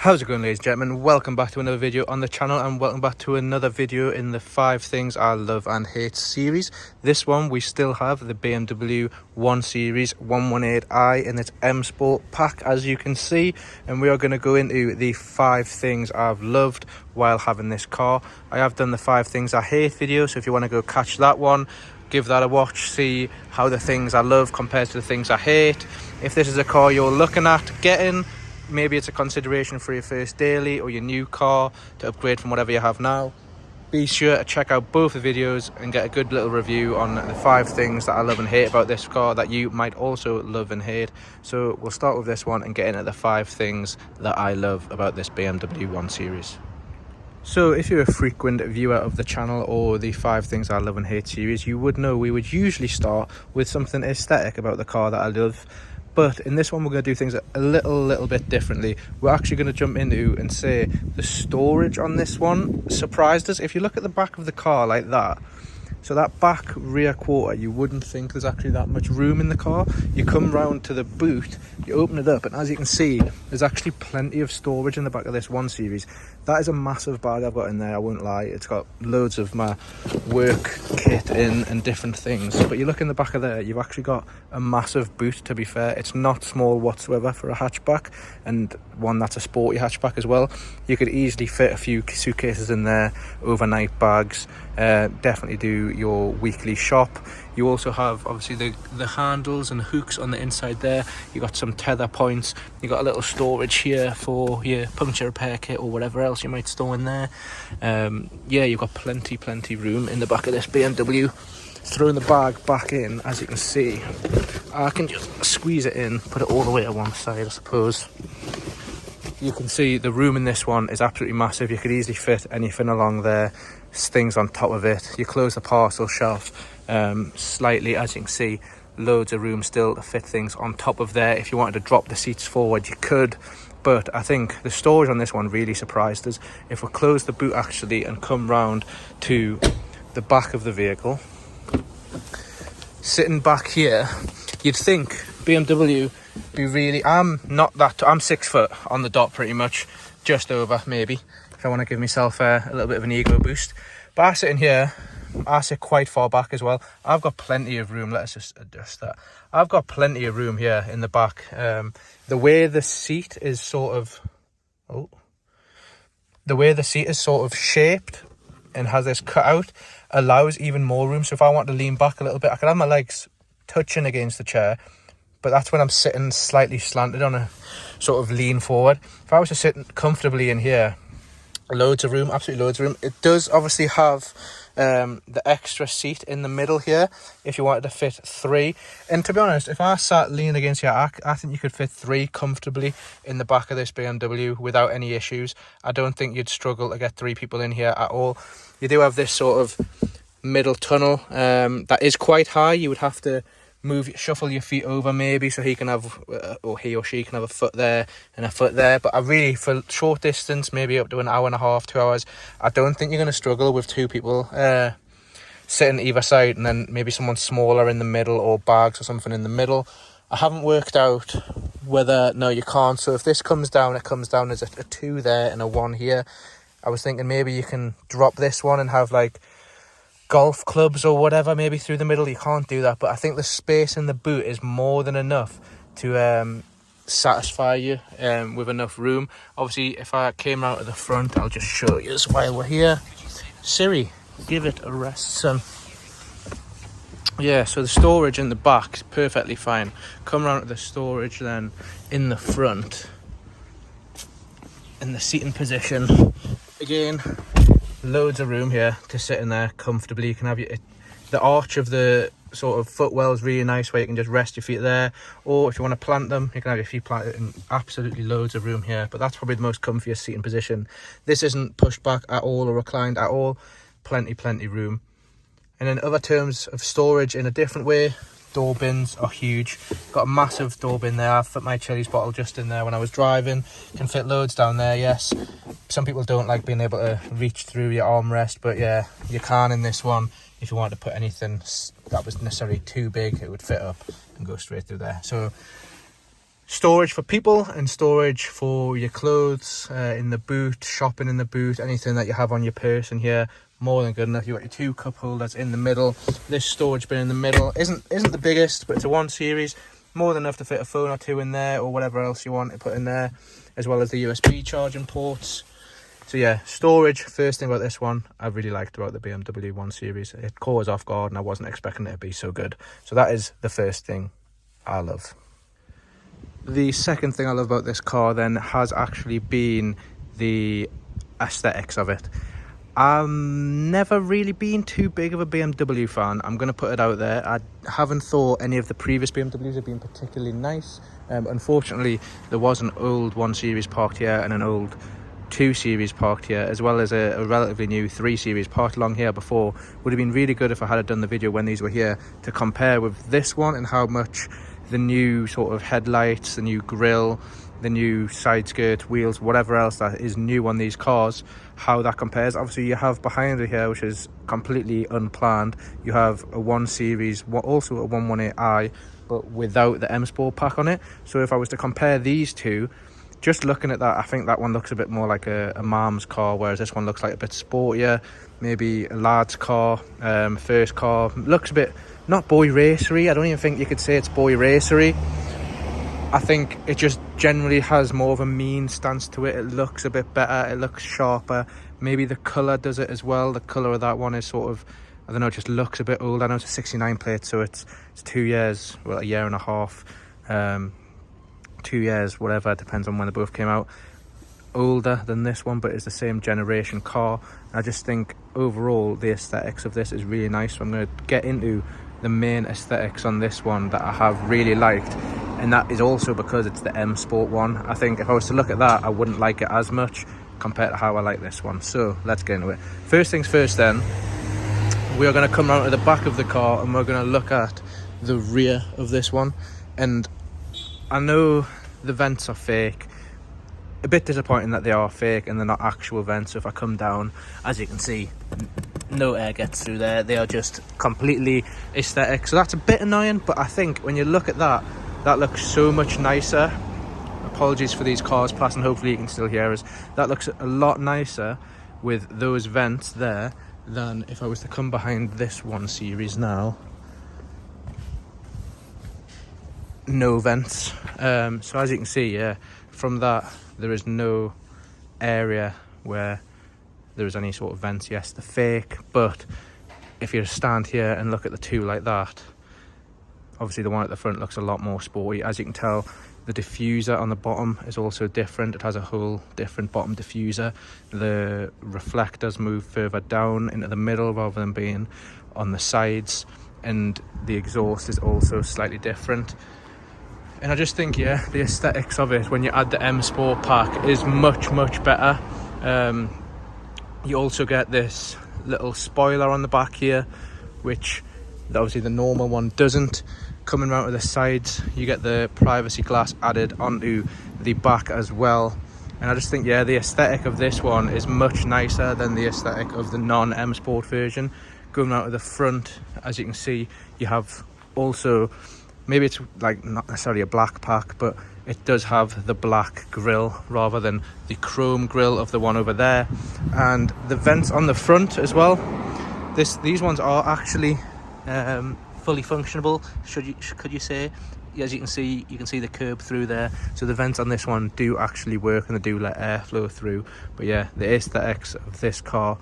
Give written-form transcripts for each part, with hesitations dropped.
How's it going, ladies and gentlemen? Welcome back to another video on the channel, and welcome back to another video in the 5 things I love and hate series. This one we still have the BMW 1 Series 118i in its M Sport pack, as you can see, and we are going to go into the 5 things I've loved while having this car. I have done the 5 things I hate video, so if you want to go catch that one, give that a watch, see how the things I love compares to the things I hate. If this is a car you're looking at getting, maybe it's a consideration for your first daily or your new car to upgrade from whatever you have now, be sure to check out both the videos and get a good little review on the 5 things that I love and hate about this car that you might also love and hate. So we'll start with this one and get into the 5 things that I love about this BMW 1 Series. So if you're a frequent viewer of the channel or the 5 things I love and hate series, you would know we would usually start with something aesthetic about the car that I love. But in this one, we're going to do things a little bit differently. We're actually going to jump into and say the storage on this one surprised us. If you look at the back of the car like that, so that back rear quarter, you wouldn't think there's actually that much room in the car. You come round to the boot, you open it up, and as you can see, there's actually plenty of storage in the back of this 1 Series. That is a massive bag I've got in there, I won't lie. It's got loads of my work kit in and different things. But you look in the back of there, you've actually got a massive boot, to be fair. It's not small whatsoever for a hatchback, and one that's a sporty hatchback as well. You could easily fit a few suitcases in there, overnight bags, definitely do your weekly shop. You also have obviously the handles and hooks on the inside there. You got some tether points. You got a little storage here for your puncture repair kit or whatever else you might store in there. Yeah, you've got plenty room in the back of this BMW. Throwing the bag back in, as you can see, I can just squeeze it in, put it all the way to one side, I suppose. You can see the room in this one is absolutely massive. You could easily fit anything along there, things on top of it. You close the parcel shelf slightly, as you can see, loads of room still to fit things on top of there. If you wanted to drop the seats forward, you could, but I think the storage on this one really surprised us. If we close the boot actually and come round to the back of the vehicle, sitting back here, you'd think BMW be really, I'm 6 foot on the dot pretty much, just over maybe, if I want to give myself a little bit of an ego boost. But I sit in here, I sit quite far back as well. I've got plenty of room. Let's just adjust that. I've got plenty of room here in the back. The way the seat is sort of shaped and has this cut out allows even more room. So if I want to lean back a little bit, I could have my legs touching against the chair, but that's when I'm sitting slightly slanted on a sort of lean forward. If I was to sit comfortably in here, loads of room, absolutely loads of room. It does obviously have the extra seat in the middle here if you wanted to fit 3, and to be honest, if I sat leaning against here, I think you could fit 3 comfortably in the back of this BMW without any issues. I don't think you'd struggle to get 3 people in here at all. You do have this sort of middle tunnel that is quite high. You would have to shuffle your feet over maybe so he can have, or he or she can have a foot there and a foot there. But I really, for short distance, maybe up to an hour and a half, 2 hours, I don't think you're going to struggle with 2 people sitting either side, and then maybe someone smaller in the middle or bags or something in the middle. I haven't worked out whether, no, you can't. So if this comes down, it comes down as a 2 there and a 1 here. I was thinking maybe you can drop this one and have like golf clubs or whatever maybe through the middle. You can't do that, but I think the space in the boot is more than enough to satisfy you with enough room. Obviously, if I came out at the front, I'll just show you while we're here. Siri, give it a rest, son. Yeah, so the storage in the back is perfectly fine. Come around to the storage then in the front, in the seating position again. Loads of room here to sit in there comfortably. You can have the arch of the sort of footwell is really nice, where you can just rest your feet there, or if you want to plant them, you can have your feet planted in. Absolutely loads of room here, but that's probably the most comfiest seating position. This isn't pushed back at all or reclined at all. Plenty room. And in other terms of storage in a different way, door bins are huge. Got a massive door bin there. I've put my Chili's bottle just in there when I was driving. Can fit loads down there, yes. Some people don't like being able to reach through your armrest, but yeah, you can in this one. If you want to put anything that was necessarily too big, it would fit up and go straight through there. So storage for people and storage for your clothes in the boot, shopping in the boot, anything that you have on your person here, more than good enough. You've got your 2 cup holders in the middle. This storage bin in the middle isn't the biggest, but it's a 1 series, more than enough to fit a phone or 2 in there, or whatever else you want to put in there, as well as the USB charging ports. So yeah, storage, first thing about this one I really liked about the BMW 1 series. It caught us off guard and I wasn't expecting it to be so good. So that is the first thing I love. The second thing I love about this car then has actually been the aesthetics of it. I've never really been too big of a BMW fan. I'm going to put it out there. I haven't thought any of the previous BMWs have been particularly nice. Unfortunately, there was an old 1 series parked here and an old 2 series parked here, as well as a relatively new 3 series parked along here before. Would have been really good if I had done the video when these were here to compare with this one and how much the new sort of headlights, the new grille, the new side skirt, wheels, whatever else that is new on these cars, how that compares. Obviously you have behind it here, which is completely unplanned, you have a 1 series, also a 118i, but without the M Sport pack on it. So if I was to compare these two, just looking at that, I think that one looks a bit more like a mom's car, whereas this one looks like a bit sportier, maybe a lad's car, first car. Looks a bit, not boy racery, I don't even think you could say it's boy racery. I think it just generally has more of a mean stance to it. It looks a bit better, it looks sharper. Maybe the colour does it as well. The colour of that one is sort of, I don't know, it just looks a bit old. I know it's a 69 plate, so it's 2 years, well, a year and a half, 2 years, whatever, depends on when they both came out, older than this one, but it's the same generation car. I just think overall the aesthetics of this is really nice. So I'm going to get into the main aesthetics on this one that I have really liked, and that is also because it's the M Sport one. I think if I was to look at that, I wouldn't like it as much compared to how I like this one. So let's get into it. First things first then, we are going to come around to the back of the car and we're going to look at the rear of this one. And I know the vents are fake. A bit disappointing that they are fake and they're not actual vents. So if I come down, as you can see, no air gets through there. They are just completely aesthetic. So that's a bit annoying, but I think when you look at that, that looks so much nicer. Apologies for these cars passing, hopefully you can still hear us. That looks a lot nicer with those vents there than if I was to come behind this 1 series now. No vents. So as you can see, yeah, from that there is no area where there is any sort of vents. Yes, they're fake, but if you stand here and look at the two like that, obviously the one at the front looks a lot more sporty. As you can tell, the diffuser on the bottom is also different. It has a whole different bottom diffuser. The reflectors move further down into the middle rather than being on the sides, and the exhaust is also slightly different. And I just think, yeah, the aesthetics of it when you add the M Sport pack is much better. You also get this little spoiler on the back here, which obviously the normal one doesn't. Coming around to the sides, you get the privacy glass added onto the back as well. And I just think, yeah, the aesthetic of this one is much nicer than the aesthetic of the non-M Sport version. Going out to the front, as you can see, you have also, maybe it's like not necessarily a black pack, but it does have the black grille rather than the chrome grille of the one over there. And the vents on the front as well, these ones are actually fully functionable, could you say. As you can see the curb through there, so the vents on this one do actually work and they do let air flow through. But yeah, the aesthetics of this car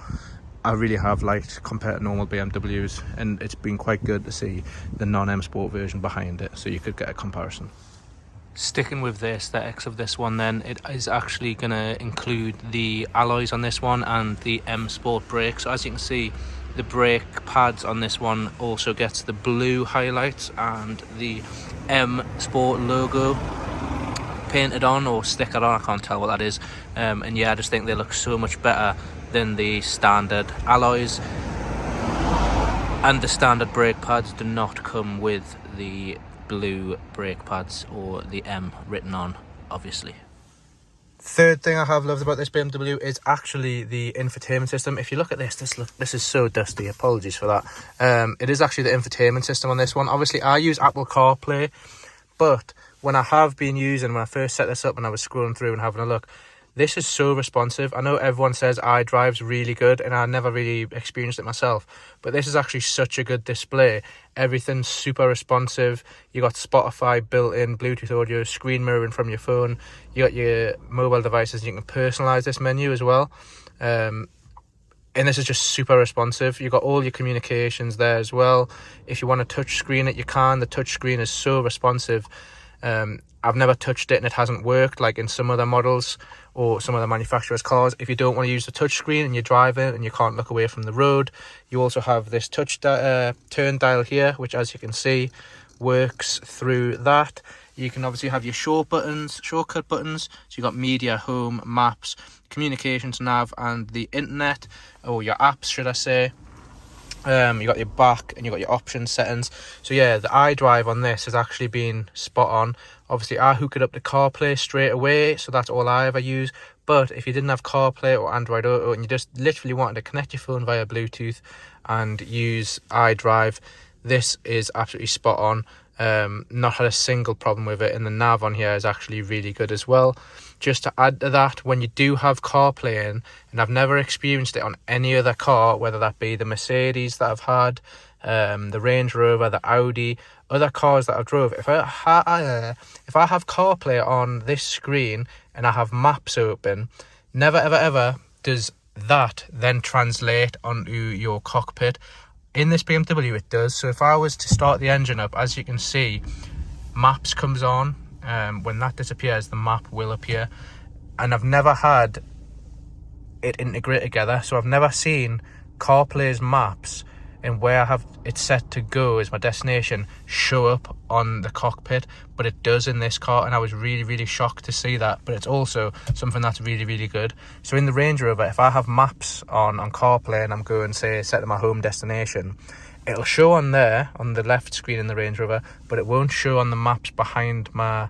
I really have liked compared to normal BMWs, and it's been quite good to see the non-M Sport version behind it, so you could get a comparison. Sticking with the aesthetics of this one then, it is actually going to include the alloys on this one and the M Sport brakes. So as you can see, the brake pads on this one also gets the blue highlights and the M Sport logo painted on or stickered on, I can't tell what that is. And yeah, I just think they look so much better than the standard alloys. And the standard brake pads do not come with the blue brake pads or the M written on, obviously. Third thing I have loved about this BMW is actually the infotainment system. If you look at this is so dusty, apologies for that. It is actually the infotainment system on this one. Obviously I use Apple CarPlay, But when I first set this up and I was scrolling through and having a look, this is so responsive. I know everyone says iDrive's really good, and I never really experienced it myself, but this is actually such a good display. Everything's super responsive. You got Spotify built in, Bluetooth audio, screen mirroring from your phone. You got your mobile devices. You can personalize this menu as well. And this is just super responsive. You've got all your communications there as well. If you want to touch screen it, you can. The touch screen is so responsive. I've never touched it and it hasn't worked like in some other models or some other manufacturers' cars. If you don't want to use the touch screen and you're driving and you can't look away from the road, you also have this turn dial here, which, as you can see, works through that. You can obviously have your shortcut buttons. So you've got media, home, maps, communications, nav, and the internet, or your apps, should I say. You got your back and you got your options settings. So yeah, the iDrive on this has actually been spot on. Obviously I hook it up to CarPlay straight away, so that's all I ever use. But if you didn't have CarPlay or Android Auto and you just literally wanted to connect your phone via Bluetooth and use iDrive, this is absolutely spot on. Not had a single problem with it, and the nav on here is actually really good as well. Just to add to that, when you do have CarPlay in, and I've never experienced it on any other car, whether that be the Mercedes that I've had, the Range Rover, the Audi, other cars that I've drove, if I have CarPlay on this screen and I have maps open, never ever ever does that then translate onto your cockpit. In this BMW it does. So if I was to start the engine up, as you can see, maps comes on. When that disappears, the map will appear. And I've never had it integrate together, so I've never seen CarPlay's maps and where I have it set to go as my destination show up on the cockpit, but it does in this car, and I was really shocked to see that. But it's also something that's really good. So in the Range Rover, if I have maps on CarPlay and I'm going, say, set to my home destination, it'll show on there on the left screen in the Range Rover, but it won't show on the maps behind my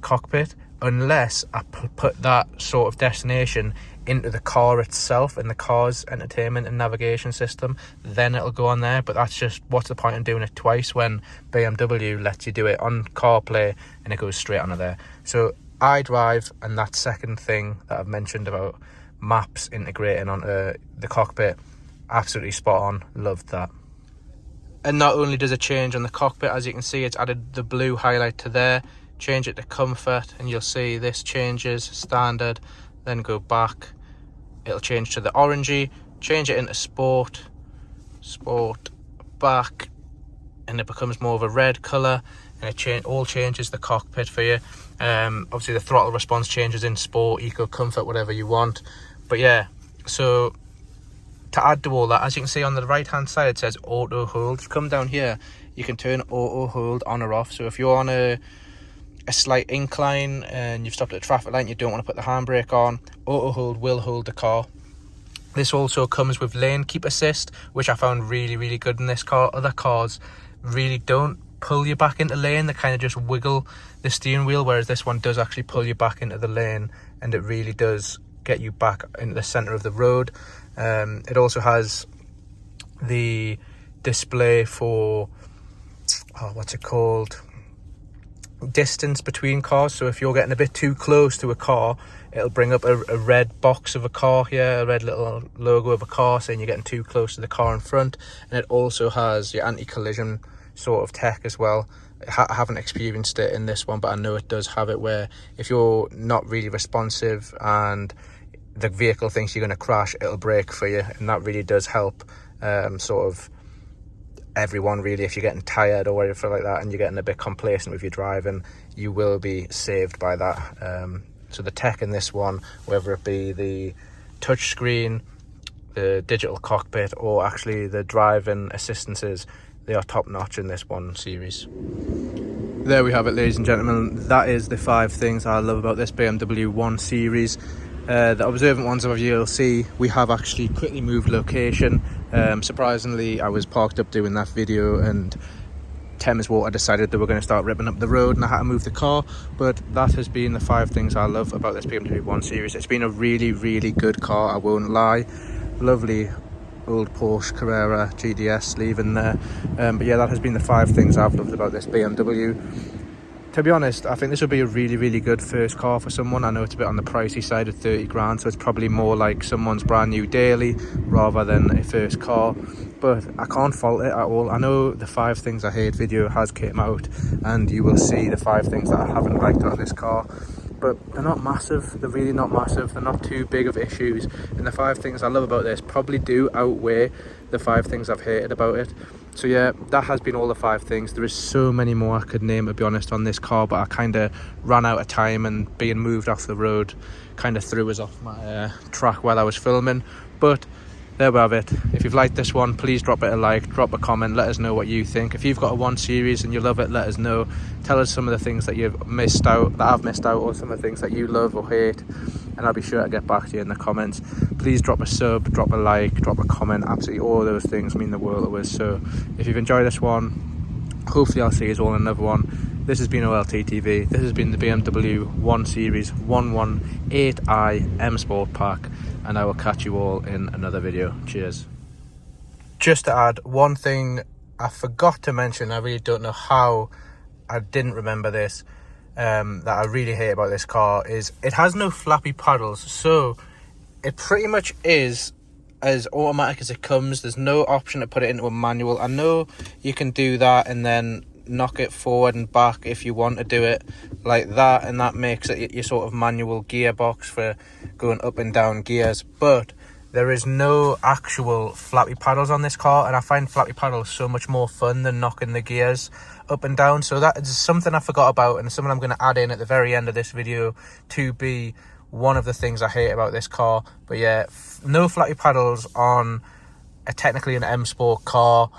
cockpit unless I put that sort of destination into the car itself, in the car's entertainment and navigation system. Then it'll go on there. But that's just, what's the point in doing it twice when BMW lets you do it on CarPlay and it goes straight onto there? So iDrive and that second thing that I've mentioned about maps integrating onto the cockpit, absolutely spot on. Loved that. And not only does it change on the cockpit, as you can see, it's added the blue highlight to there. Change it to comfort and you'll see this changes standard, then go back, it'll change to the orangey, change it into sport, back, and it becomes more of a red colour, and it all changes the cockpit for you. Obviously the throttle response changes in sport, eco, comfort, whatever you want. But yeah, so to add to all that, as you can see on the right hand side, it says auto hold. If you come down here, you can turn auto hold on or off. So if you're on a slight incline and you've stopped at a traffic light and you don't want to put the handbrake on, auto hold will hold the car. This also comes with lane keep assist, which I found really good in this car. Other cars really don't pull you back into lane, they kind of just wiggle the steering wheel, whereas this one does actually pull you back into the lane, and it really does get you back into the center of the road. It also has the display for what's it called, distance between cars. So if you're getting a bit too close to a car, it'll bring up a red box of a car here, a red little logo of a car saying you're getting too close to the car in front. And it also has your anti-collision sort of tech as well. I haven't experienced it in this one, but I know it does have it, where if you're not really responsive and the vehicle thinks you're going to crash, it'll brake for you, and that really does help sort of everyone really. If you're getting tired or whatever like that and you're getting a bit complacent with your driving, you will be saved by that. So the tech in this one, whether it be the touch screen, the digital cockpit, or actually the driving assistances, they are top notch in this one series. There we have it, ladies and gentlemen. That is the 5 things I love about this BMW 1 Series. The observant ones of you will see we have actually quickly moved location. Surprisingly, I was parked up doing that video and Thames Water decided they were going to start ripping up the road and I had to move the car. But that has been the 5 things I love about this BMW 1 Series. It's been a really good car, I won't lie. Lovely old Porsche Carrera GTS leaving there. But yeah, that has been the 5 things I've loved about this BMW. to be honest, I think this would be a really good first car for someone. I know it's a bit on the pricey side of 30 grand, so it's probably more like someone's brand new daily rather than a first car, but I can't fault it at all. I know the 5 things I hate video has came out, and you will see the 5 things that I haven't liked on this car, but they're not massive. They're really not massive. They're not too big of issues, and the 5 things I love about this probably do outweigh the 5 things I've hated about it. So yeah, that has been all the 5 things. There is so many more I could name, to be honest, on this car, but I kind of ran out of time, and being moved off the road kind of threw us off my track while I was filming. But there we have it. If you've liked this one, please drop it a like, drop a comment, let us know what you think. If you've got a 1 Series and you love it, let us know. Tell us some of the things that you've missed out, that I've missed out, or some of the things that you love or hate, and I'll be sure to get back to you in the comments. Please drop a sub, drop a like, drop a comment. Absolutely all those things mean the world to us. So if you've enjoyed this one, hopefully I'll see you all in another one. This has been OLT TV. This has been the BMW 1 Series 118i M Sport Pack, and I will catch you all in another video. Cheers. Just to add one thing I forgot to mention, I really don't know how I didn't remember this, that I really hate about this car, is it has no flappy paddles. So it pretty much is as automatic as it comes. There's no option to put it into a manual. I know you can do that and then knock it forward and back if you want to do it like that, and that makes it your sort of manual gearbox for going up and down gears, but there is no actual flappy paddles on this car, and I find flappy paddles so much more fun than knocking the gears up and down. So that is something I forgot about, and something I'm going to add in at the very end of this video to be one of the things I hate about this car. But yeah, no flappy paddles on technically an M Sport car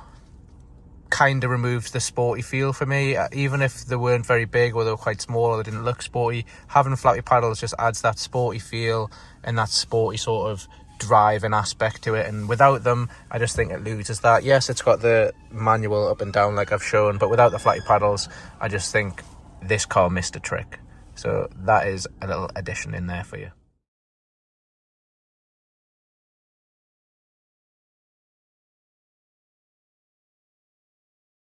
kind of removes the sporty feel for me. Even if they weren't very big, or they were quite small, or they didn't look sporty, having flappy paddles just adds that sporty feel and that sporty sort of drive and aspect to it, and without them I just think it loses that. Yes, it's got the manual up and down like I've shown, but without the flappy paddles I just think this car missed a trick. So that is a little addition in there for you.